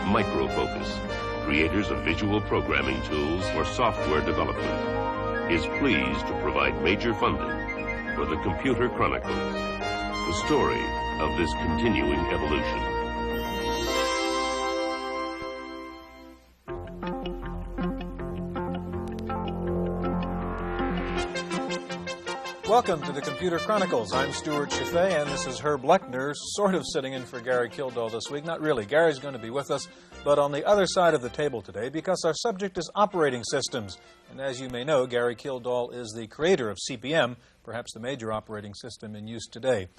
Microfocus, creators of visual programming tools for software development, is pleased to provide major funding for the Computer Chronicles, the story of this continuing evolution. Welcome to the Computer Chronicles. I'm Stuart Chaffee, and this is Herb Lechner, sort of sitting in for Gary Kildall this week. Not really. Gary's going to be with us, but on the other side of the table today, because our subject is operating systems. And as you may know, Gary Kildall is the creator of CP/M, perhaps the major operating system in use today.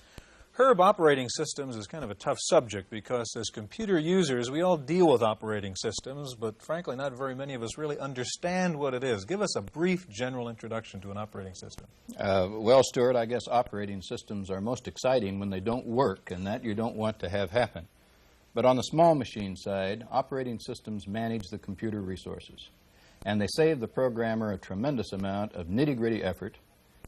Herb, operating systems is kind of a tough subject because as computer users, we all deal with operating systems, but frankly, not very many of us really understand what it is. Give us a brief general introduction to an operating system. Well, Stuart, I guess operating systems are most exciting when they don't work, and that you don't want to have happen. But on the small machine side, operating systems manage the computer resources, and they save the programmer a tremendous amount of nitty-gritty effort,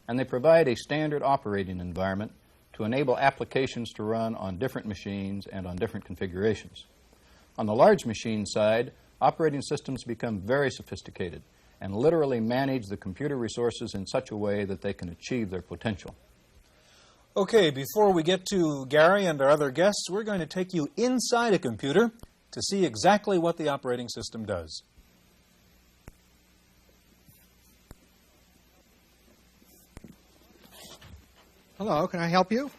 and they provide a standard operating environment to enable applications to run on different machines and on different configurations. On the large machine side, operating systems become very sophisticated and literally manage the computer resources in such a way that they can achieve their potential. Okay, before we get to Gary and our other guests, we're going to take you inside a computer to see exactly what the operating system does. Hello, can I help you?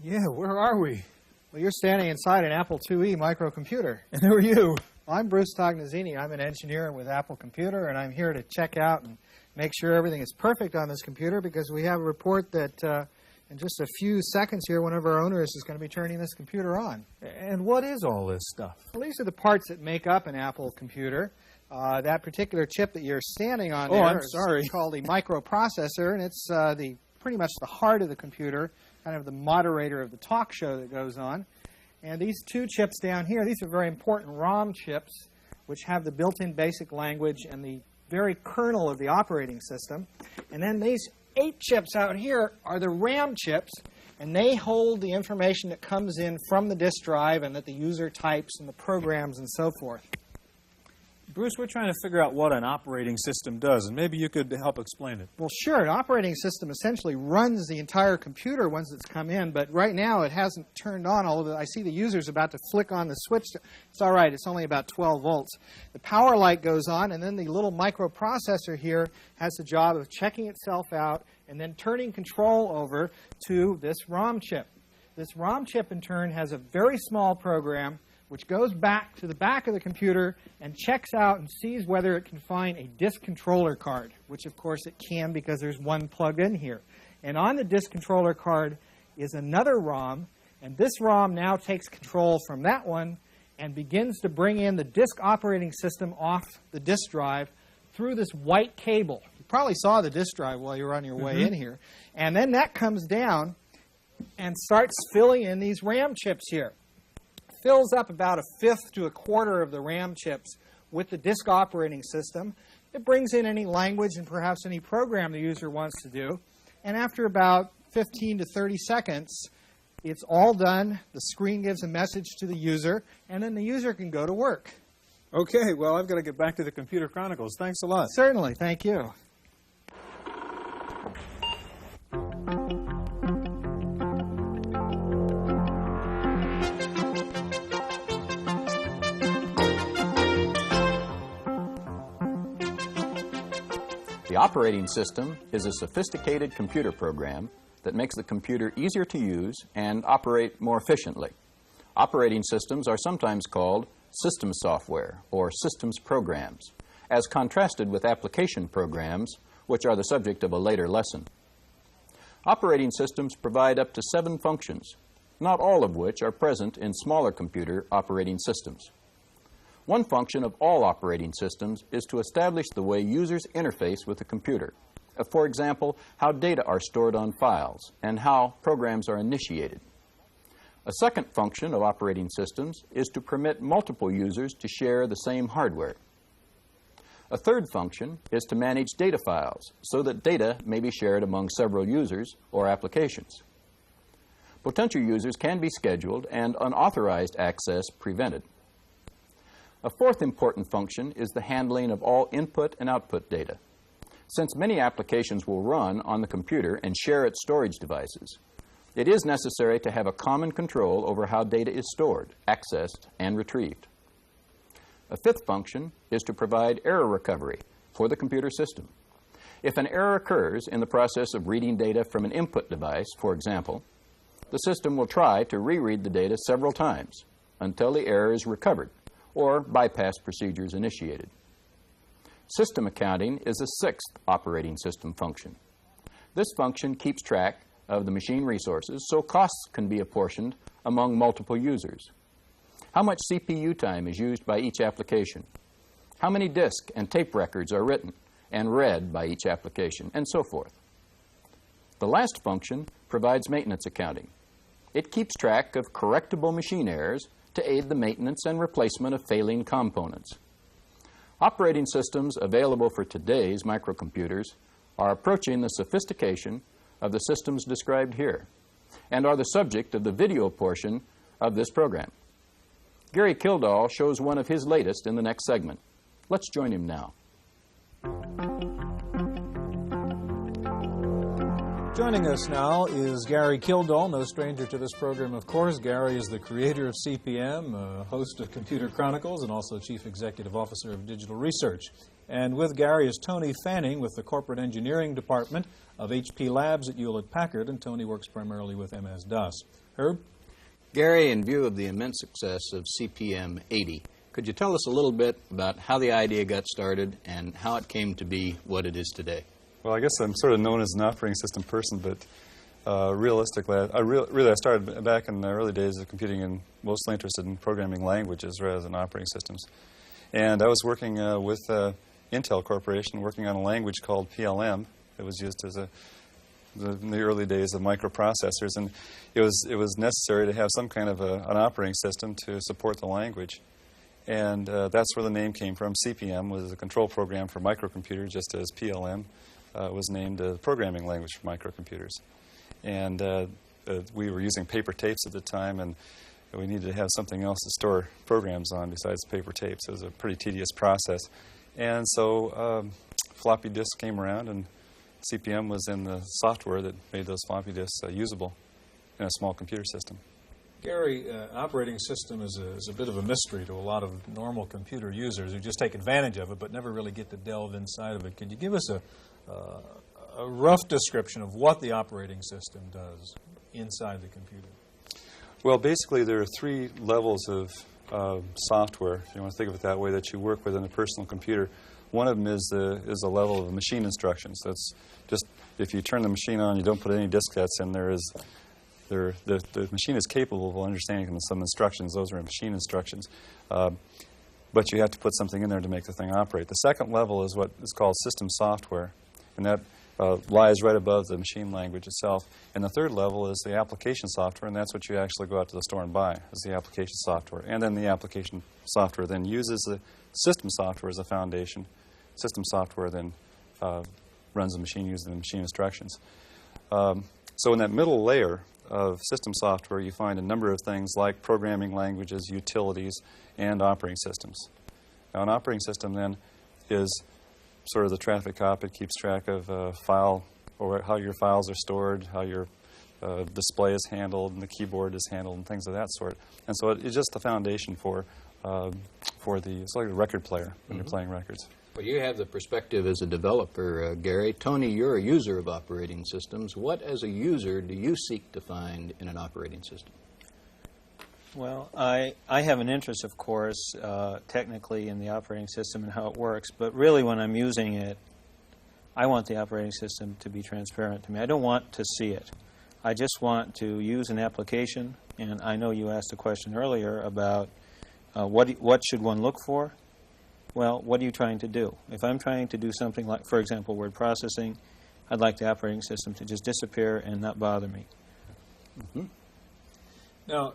Yeah, where are we? Well, you're standing inside an Apple IIe microcomputer. And who are you? Well, I'm Bruce Tognazzini. I'm an engineer with Apple Computer, and I'm here to check out and make sure everything is perfect on this computer because we have a report that in just a few seconds here, one of our owners is going to be turning this computer on. And what is all this stuff? Well, these are the parts that make up an Apple computer. That particular chip that you're standing on is called the microprocessor, and it's pretty much the heart of the computer, kind of the moderator of the talk show that goes on. And these two chips down here, these are very important ROM chips, which have the built-in basic language and the very kernel of the operating system. And then these 8 chips out here are the RAM chips, and they hold the information that comes in from the disk drive and that the user types and the programs and so forth. Bruce, we're trying to figure out what an operating system does, and maybe you could help explain it. Well, sure. An operating system essentially runs the entire computer once it's come in, but right now it hasn't turned on. Although I see the user's about to flick on the switch. It's all right. It's only about 12 volts. The power light goes on, and then the little microprocessor here has the job of checking itself out and then turning control over to this ROM chip. This ROM chip, in turn, has a very small program which goes back to the back of the computer and checks out and sees whether it can find a disk controller card, which of course it can because there's one plugged in here. And on the disk controller card is another ROM, and this ROM now takes control from that one and begins to bring in the disk operating system off the disk drive through this white cable. You probably saw the disk drive while you were on your way in here. And then that comes down and starts filling in these RAM chips here. Fills up about 1/5 to 1/4 of the RAM chips with the disk operating system. It brings in any language and perhaps any program the user wants to do. And after about 15 to 30 seconds, it's all done. The screen gives a message to the user, and then the user can go to work. Okay, well, I've got to get back to the Computer Chronicles. Thanks a lot. Certainly. Thank you. The operating system is a sophisticated computer program that makes the computer easier to use and operate more efficiently. Operating systems are sometimes called system software or systems programs, as contrasted with application programs, which are the subject of a later lesson. Operating systems provide up to 7 functions, not all of which are present in smaller computer operating systems. One function of all operating systems is to establish the way users interface with the computer. For example, how data are stored on files and how programs are initiated. A second function of operating systems is to permit multiple users to share the same hardware. A third function is to manage data files so that data may be shared among several users or applications. Potential users can be scheduled and unauthorized access prevented. A fourth important function is the handling of all input and output data. Since many applications will run on the computer and share its storage devices, it is necessary to have a common control over how data is stored, accessed, and retrieved. A fifth function is to provide error recovery for the computer system. If an error occurs in the process of reading data from an input device, for example, the system will try to reread the data several times until the error is recovered or bypass procedures initiated. System accounting is a sixth operating system function. This function keeps track of the machine resources so costs can be apportioned among multiple users. How much CPU time is used by each application? How many disk and tape records are written and read by each application, and so forth. The last function provides maintenance accounting. It keeps track of correctable machine errors to aid the maintenance and replacement of failing components. Operating systems available for today's microcomputers are approaching the sophistication of the systems described here and are the subject of the video portion of this program. Gary Kildall shows one of his latest in the next segment. Let's join him now. Joining us now is Gary Kildall, no stranger to this program, of course. Gary is the creator of CP/M, host of Computer Chronicles, and also Chief Executive Officer of Digital Research. And with Gary is Tony Fanning with the Corporate Engineering Department of HP Labs at Hewlett-Packard, and Tony works primarily with MS-DOS. Herb? Gary, in view of the immense success of CP/M 80, could you tell us a little bit about how the idea got started and how it came to be what it is today? Well, I guess I'm sort of known as an operating system person, but realistically, I started back in the early days of computing and mostly interested in programming languages rather than operating systems. And I was working with Intel Corporation, working on a language called PLM. It was used as in the early days of microprocessors, and it was necessary to have some kind of an operating system to support the language. And that's where the name came from. CP/M was a control program for microcomputers, just as PLM was named a programming language for microcomputers. And we were using paper tapes at the time, and we needed to have something else to store programs on besides paper tapes. It was a pretty tedious process. And so floppy disks came around, and CP/M was in the software that made those floppy disks usable in a small computer system. Gary, operating system is a bit of a mystery to a lot of normal computer users who just take advantage of it but never really get to delve inside of it. Could you give us a rough description of what the operating system does inside the computer? Well, basically there are three levels of software, if you want to think of it that way, that you work with in a personal computer. One of them is a level of machine instructions. That's just if you turn the machine on, you don't put any diskettes in, the machine is capable of understanding some instructions. Those are machine instructions. But you have to put something in there to make the thing operate. The second level is what is called system software, and that lies right above the machine language itself. And the third level is the application software, and that's what you actually go out to the store and buy, is the application software. And then the application software then uses the system software as a foundation. System software then runs the machine using the machine instructions. So in that middle layer of system software, you find a number of things like programming languages, utilities, and operating systems. Now, an operating system then is sort of the traffic cop. It keeps track of file, or how your files are stored, how your display is handled, and the keyboard is handled, and things of that sort. And so it's just the foundation for it's like a record player when you're playing records. Well, you have the perspective as a developer, Gary. Tony, you're a user of operating systems. What, as a user, do you seek to find in an operating system? Well, I have an interest, of course, technically in the operating system and how it works, but really when I'm using it, I want the operating system to be transparent to me. I don't want to see it. I just want to use an application, and I know you asked a question earlier about what should one look for? Well, what are you trying to do? If I'm trying to do something like, for example, word processing, I'd like the operating system to just disappear and not bother me. Mm-hmm. Now,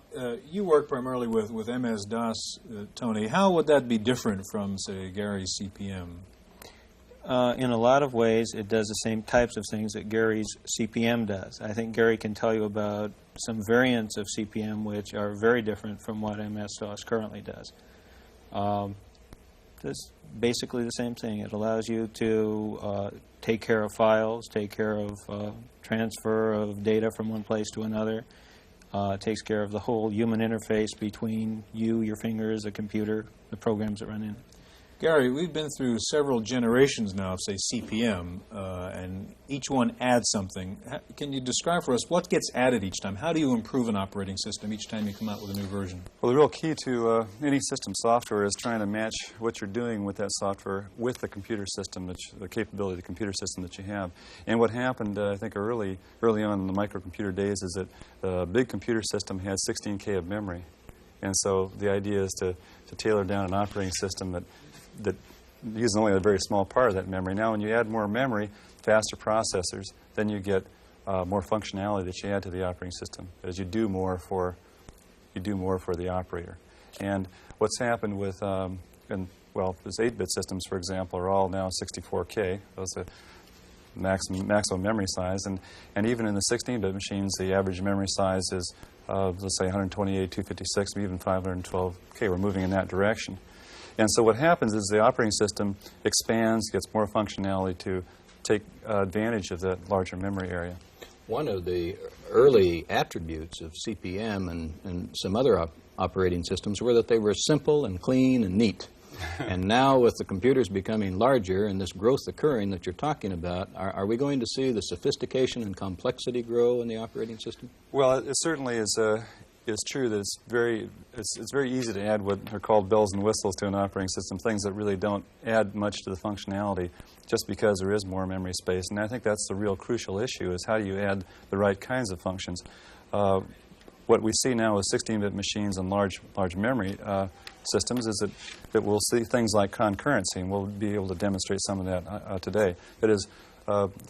you work primarily with MS-DOS, Tony. How would that be different from, say, Gary's CP/M? In a lot of ways, it does the same types of things that Gary's CP/M does. I think Gary can tell you about some variants of CP/M which are very different from what MS-DOS currently does. It's basically the same thing. It allows you to take care of files, take care of transfer of data from one place to another. It takes care of the whole human interface between you, your fingers, the computer, the programs that run in it. Gary, we've been through several generations now of, say, CPM, and each one adds something. Can you describe for us what gets added each time? How do you improve an operating system each time you come out with a new version? Well, the real key to any system software is trying to match what you're doing with that software with the computer system, the capability of the computer system that you have. And what happened, I think, early on in the microcomputer days is that the big computer system had 16K of memory. And so the idea is to tailor down an operating system that uses only a very small part of that memory. Now, when you add more memory, faster processors, then you get more functionality that you add to the operating system as you do more for the operator. And what's happened with, well, those 8-bit systems, for example, are all now 64K. Those are maximum memory size. And even in the 16-bit machines, the average memory size is, let's say, 128, 256, even 512K. We're moving in that direction. And so what happens is the operating system expands, gets more functionality to take advantage of that larger memory area. One of the early attributes of CPM and some other operating systems were that they were simple and clean and neat. And now with the computers becoming larger and this growth occurring that you're talking about, are we going to see the sophistication and complexity grow in the operating system? Well, it certainly is true that it's very easy to add what are called bells and whistles to an operating system, things that really don't add much to the functionality just because there is more memory space. And I think that's the real crucial issue, is how do you add the right kinds of functions. What we see now with 16-bit machines and large memory systems is that we'll see things like concurrency, and we'll be able to demonstrate some of that today. That is,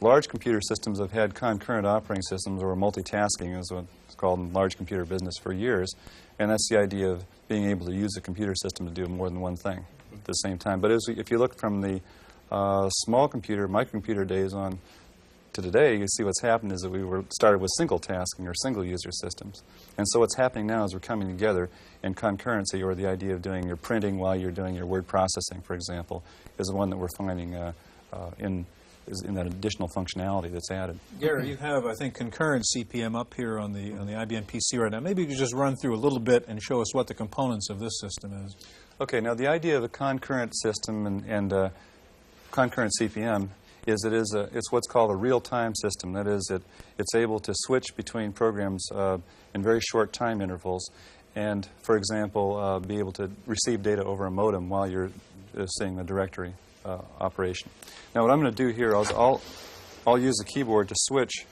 large computer systems have had concurrent operating systems, or multitasking is what it's called in large computer business, for years. And that's the idea of being able to use a computer system to do more than one thing at the same time. But if you look from the small computer, microcomputer days on to today, you see what's happened is that we started with single tasking or single user systems. And so what's happening now is we're coming together, and concurrency, or the idea of doing your printing while you're doing your word processing, for example, is the one that we're finding in that additional functionality that's added. Gary, you have, I think, concurrent CPM up here on the IBM PC right now. Maybe you could just run through a little bit and show us what the components of this system is. Okay, now the idea of a concurrent system and concurrent CPM is it's what's called a real-time system. That is, it's able to switch between programs in very short time intervals, and, for example, be able to receive data over a modem while you're seeing the directory operation. Now, what I'm going to do here is I'll use the keyboard to switch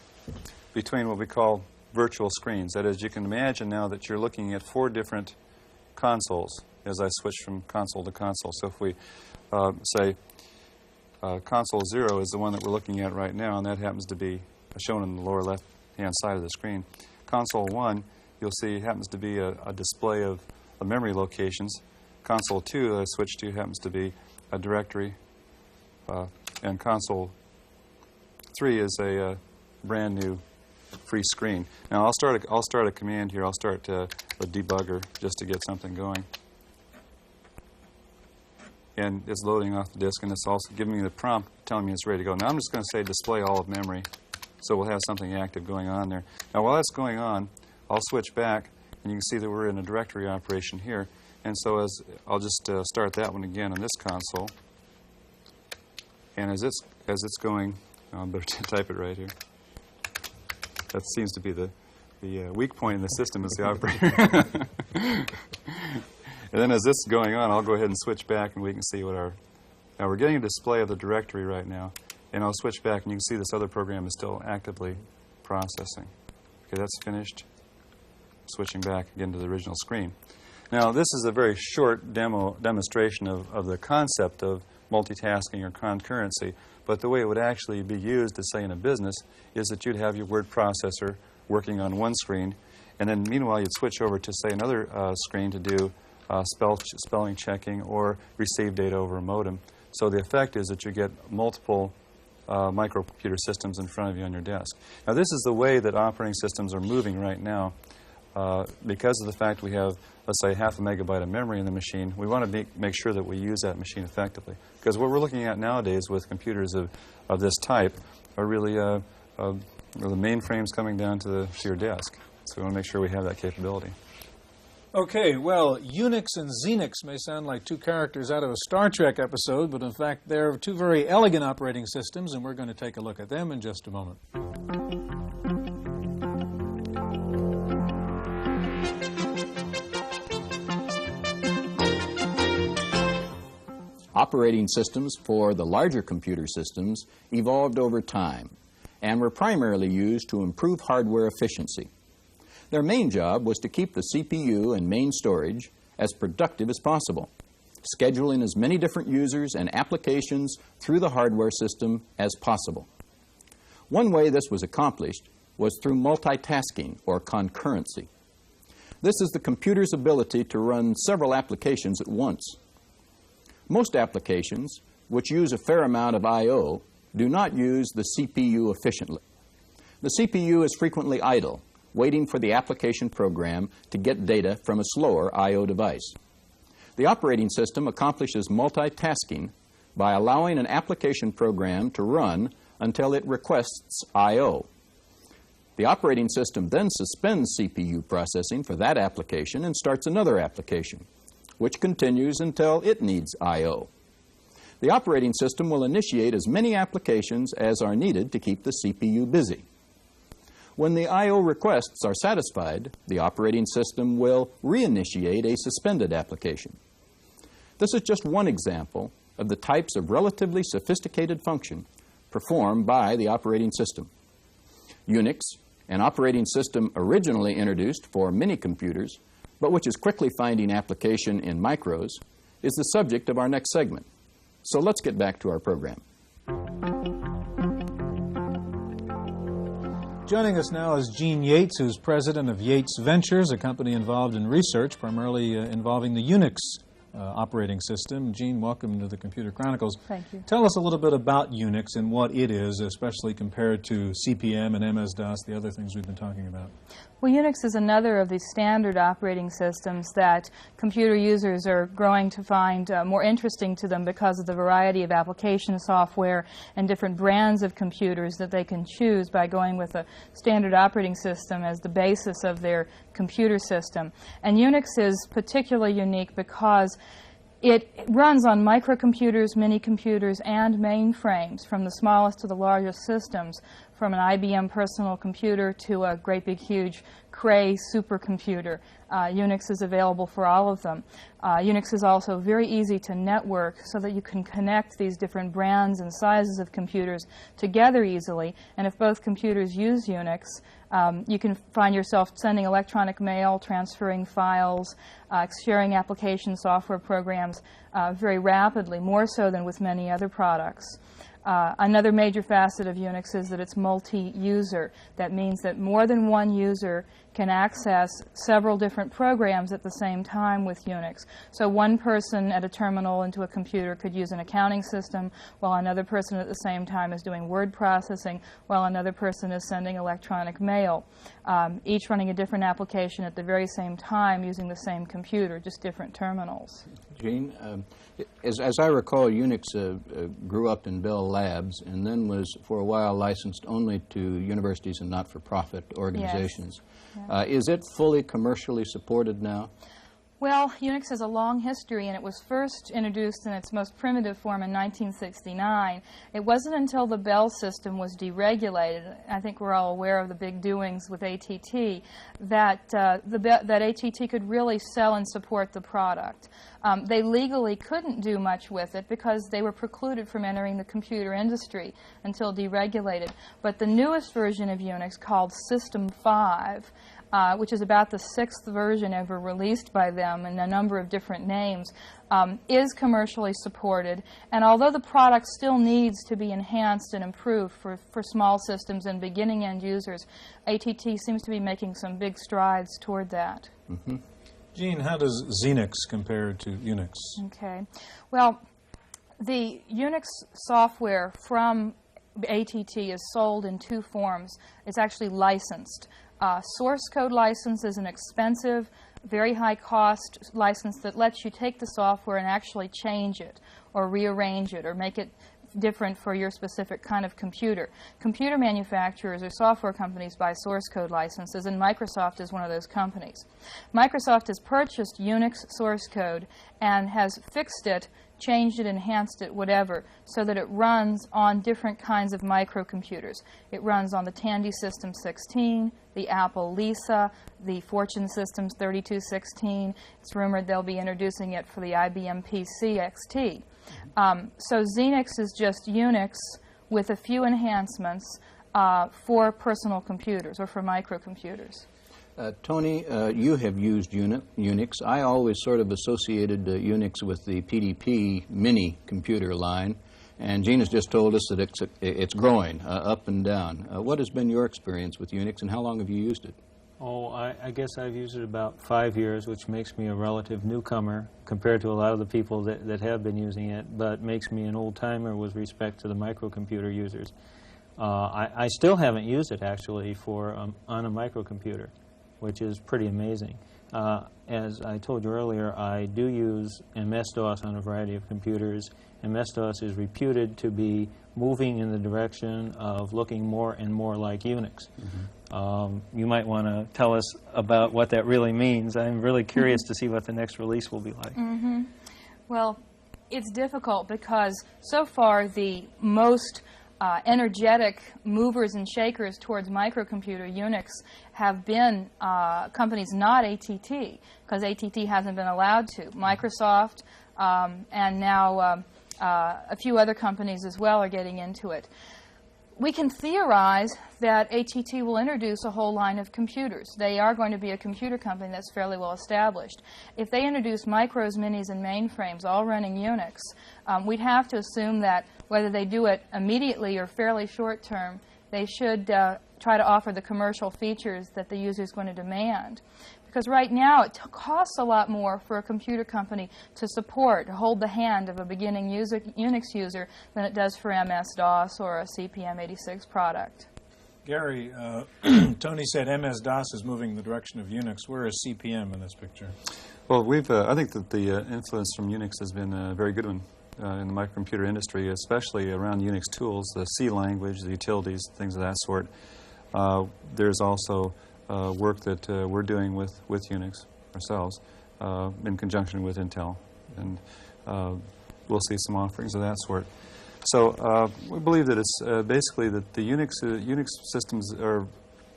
between what we call virtual screens. That is, you can imagine now that you're looking at 4 different consoles as I switch from console to console. So if we say console 0 is the one that we're looking at right now, and that happens to be shown in the lower left-hand side of the screen. Console 1, you'll see, happens to be a display of memory locations. Console 2 that I switched to happens to be a directory, and console 3 is a brand new free screen. Now I'll start a command here. I'll start a debugger just to get something going. And it's loading off the disk, and it's also giving me the prompt telling me it's ready to go. Now I'm just going to say display all of memory, so we'll have something active going on there. Now while that's going on, I'll switch back, and you can see that we're in a directory operation here. And so I'll just start that one again on this console. And as it's going, I better type it right here. That seems to be the weak point in the system, is the operator. And then as this is going on, I'll go ahead and switch back, and we can see what now we're getting a display of the directory right now. And I'll switch back, and you can see this other program is still actively processing. Okay, that's finished. Switching back again to the original screen. Now, this is a very short demonstration of the concept of multitasking or concurrency, but the way it would actually be used, to say in a business, is that you'd have your word processor working on one screen, and then meanwhile you'd switch over to, say, another screen to do spelling checking or receive data over a modem. So the effect is that you get multiple microcomputer systems in front of you on your desk. Now, this is the way that operating systems are moving right now. because of the fact we have, let's say, half a megabyte of memory in the machine, we want to make sure that we use that machine effectively. Because what we're looking at nowadays with computers of this type are really the mainframes coming down to your desk. So we want to make sure we have that capability. Okay, well, UNIX and XENIX may sound like two characters out of a Star Trek episode, but in fact they're two very elegant operating systems, and we're going to take a look at them in just a moment. Operating systems for the larger computer systems evolved over time and were primarily used to improve hardware efficiency. Their main job was to keep the CPU and main storage as productive as possible, scheduling as many different users and applications through the hardware system as possible. One way this was accomplished was through multitasking or concurrency. This is the computer's ability to run several applications at once. Most applications, which use a fair amount of I/O, do not use the CPU efficiently. The CPU is frequently idle, waiting for the application program to get data from a slower I/O device. The operating system accomplishes multitasking by allowing an application program to run until it requests I/O. The operating system then suspends CPU processing for that application and starts another application, which continues until it needs I/O. The operating system will initiate as many applications as are needed to keep the CPU busy. When the I/O requests are satisfied, the operating system will reinitiate a suspended application. This is just one example of the types of relatively sophisticated function performed by the operating system. UNIX, an operating system originally introduced for mini-computers, but which is quickly finding application in micros, is the subject of our next segment. So let's get back to our program. Joining us now is Gene Yates, who's president of Yates Ventures, a company involved in research, primarily involving the UNIX operating system. Gene, welcome to the Computer Chronicles. Thank you. Tell us a little bit about UNIX and what it is, especially compared to CP/M and MS-DOS, the other things we've been talking about. Well, UNIX is another of these standard operating systems that computer users are growing to find more interesting to them because of the variety of application software and different brands of computers that they can choose by going with a standard operating system as the basis of their computer system. And UNIX is particularly unique because it runs on microcomputers, mini-computers, and mainframes, from the smallest to the largest systems, from an IBM personal computer to a great big huge Cray supercomputer. UNIX is available for all of them. UNIX is also very easy to network so that you can connect these different brands and sizes of computers together easily. And if both computers use UNIX, you can find yourself sending electronic mail, transferring files, sharing application software programs very rapidly, more so than with many other products. Another major facet of UNIX is that it's multi-user. That means that more than one user can access several different programs at the same time with UNIX. So one person at a terminal into a computer could use an accounting system, while another person at the same time is doing word processing, while another person is sending electronic mail, each running a different application at the very same time using the same computer, just different terminals. Gene, as I recall, UNIX grew up in Bell Labs and then was for a while licensed only to universities and not-for-profit organizations. Yes. Is it fully commercially supported now? Well, UNIX has a long history, and it was first introduced in its most primitive form in 1969. It wasn't until the Bell system was deregulated, I think we're all aware of the big doings with ATT, that ATT could really sell and support the product. They legally couldn't do much with it because they were precluded from entering the computer industry until deregulated. But the newest version of UNIX, called System 5, which is about the 6th version ever released by them in a number of different names, is commercially supported. And although the product still needs to be enhanced and improved for small systems and beginning end users, ATT seems to be making some big strides toward that. Mm-hmm. Gene, how does XENIX compare to UNIX? Okay. Well, the UNIX software from ATT is sold in two forms. It's actually licensed. Source code license is an expensive, very high cost license that lets you take the software and actually change it or rearrange it or make it different for your specific kind of computer. Computer manufacturers or software companies buy source code licenses, and Microsoft is one of those companies. Microsoft has purchased UNIX source code and has fixed it, changed it, enhanced it, whatever, so that it runs on different kinds of microcomputers. It runs on the Tandy System 16, the Apple Lisa, the Fortune Systems 3216. It's rumored they'll be introducing it for the IBM PC XT. So XENIX is just UNIX with a few enhancements for personal computers or for microcomputers. Tony, you have used UNIX. I always sort of associated UNIX with the PDP mini computer line, and Gina's just told us that it's growing up and down. What has been your experience with UNIX, and how long have you used it? Oh, I guess I've used it about 5 years, which makes me a relative newcomer compared to a lot of the people that have been using it, but makes me an old-timer with respect to the microcomputer users. I still haven't used it, actually, for on a microcomputer, which is pretty amazing. As I told you earlier, I do use MS-DOS on a variety of computers. MS-DOS is reputed to be moving in the direction of looking more and more like UNIX. You might want to tell us about what that really means. I'm really curious to see what the next release will be like. Well, it's difficult because so far the most energetic movers and shakers towards microcomputer UNIX have been companies not ATT, because ATT hasn't been allowed to. Microsoft and now a few other companies as well are getting into it. We can theorize that ATT will introduce a whole line of computers. They are going to be a computer company that's fairly well established. If they introduce micros, minis, and mainframes all running UNIX, we'd have to assume that whether they do it immediately or fairly short term, they should try to offer the commercial features that the user is going to demand. Because right now it costs a lot more for a computer company to support, to hold the hand of a beginning UNIX user than it does for MS-DOS or a CPM86 product. Gary, Tony said MS-DOS is moving in the direction of UNIX. Where is CPM in this picture? Well, I think that the influence from UNIX has been a very good one in the microcomputer industry, especially around UNIX tools, the C language, the utilities, things of that sort. There's also work that we're doing with UNIX ourselves in conjunction with Intel, and we'll see some offerings of that sort. So we believe that it's basically that the Unix systems are,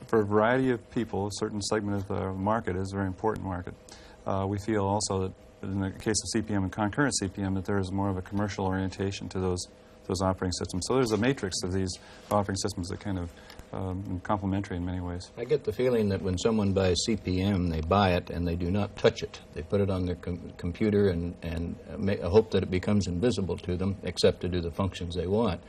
for a variety of people, a certain segment of the market is a very important market. We feel also that in the case of CPM and concurrent CPM that there is more of a commercial orientation to those operating systems. So there's a matrix of these operating systems that kind of complementary in many ways. I get the feeling that when someone buys CPM, they buy it and they do not touch it. They put it on their computer and hope that it becomes invisible to them, except to do the functions they want.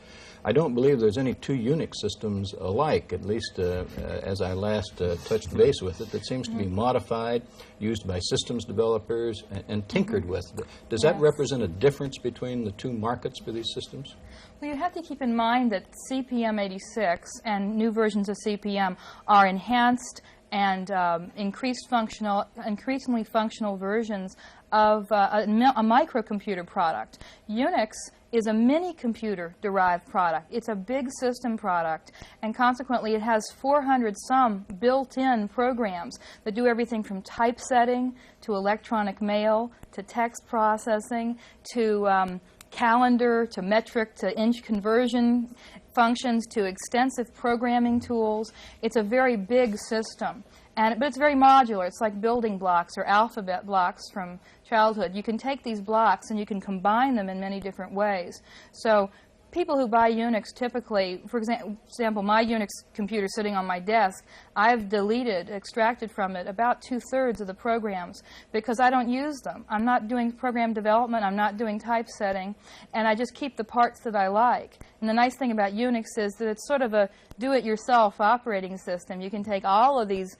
I don't believe there's any two Unix systems alike, at least as I last touched base with it, that seems to be modified, used by systems developers, and tinkered with. Does that represent a difference between the two markets for these systems? Well, you have to keep in mind that CPM86 and new versions of CPM are enhanced and increasingly functional versions of a microcomputer product. UNIX is a mini-computer-derived product. It's a big system product, and consequently it has 400-some built-in programs that do everything from typesetting to electronic mail to text processing to calendar to metric to inch conversion functions to extensive programming tools. It's a very big system. But it's very modular. It's like building blocks or alphabet blocks from childhood. You can take these blocks and you can combine them in many different ways. So people who buy Unix typically, for example, my Unix computer sitting on my desk, I've extracted from it about 2/3 of the programs because I don't use them. I'm not doing program development, I'm not doing typesetting, and I just keep the parts that I like. And the nice thing about Unix is that it's sort of a do-it-yourself operating system. You can take all of these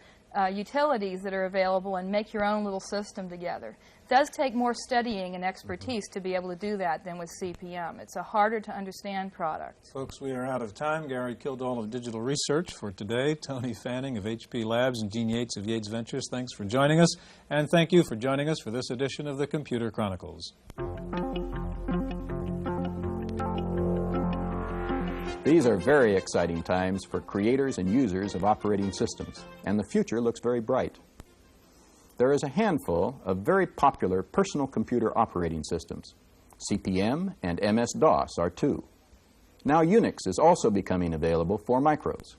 utilities that are available and make your own little system together. does take more studying and expertise to be able to do that than with CP/M. It's a harder to understand product. Folks, we are out of time. Gary Kildall of Digital Research for today, Tony Fanning of HP Labs, and Gene Yates of Yates Ventures. Thanks for joining us, and thank you for joining us for this edition of the Computer Chronicles. These are very exciting times for creators and users of operating systems, and the future looks very bright. There is a handful of very popular personal computer operating systems. CP/M and MS-DOS are two. Now UNIX is also becoming available for micros.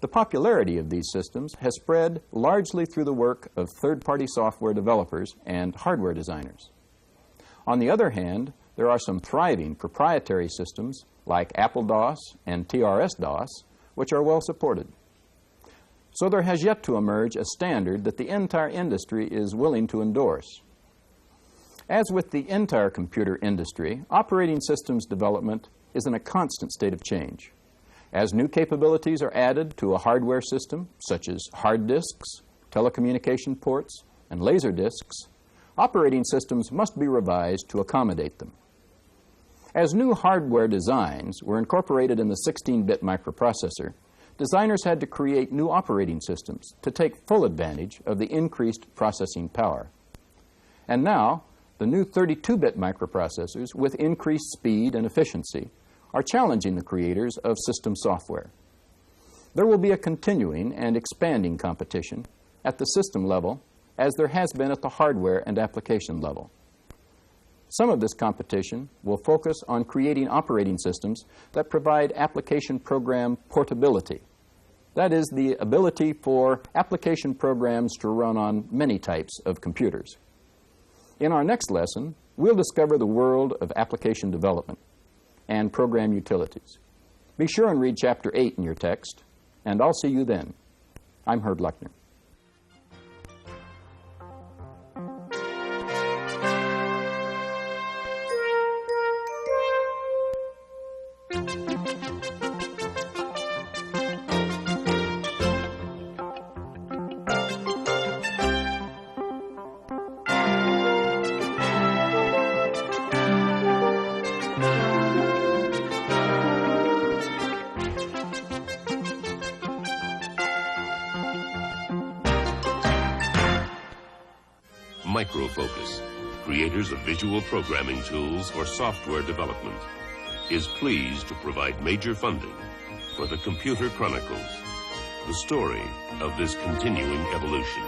The popularity of these systems has spread largely through the work of third-party software developers and hardware designers. On the other hand, there are some thriving proprietary systems like Apple-DOS and TRS-DOS, which are well supported. So there has yet to emerge a standard that the entire industry is willing to endorse. As with the entire computer industry, operating systems development is in a constant state of change. As new capabilities are added to a hardware system, such as hard disks, telecommunication ports, and laser disks, operating systems must be revised to accommodate them. As new hardware designs were incorporated in the 16-bit microprocessor, designers had to create new operating systems to take full advantage of the increased processing power. And now, the new 32-bit microprocessors with increased speed and efficiency are challenging the creators of system software. There will be a continuing and expanding competition at the system level as there has been at the hardware and application level. Some of this competition will focus on creating operating systems that provide application program portability. That is, the ability for application programs to run on many types of computers. In our next lesson, we'll discover the world of application development and program utilities. Be sure and read Chapter 8 in your text, and I'll see you then. I'm Herb Lechner. Microfocus, creators of visual programming tools for software development, is pleased to provide major funding for the Computer Chronicles, the story of this continuing evolution.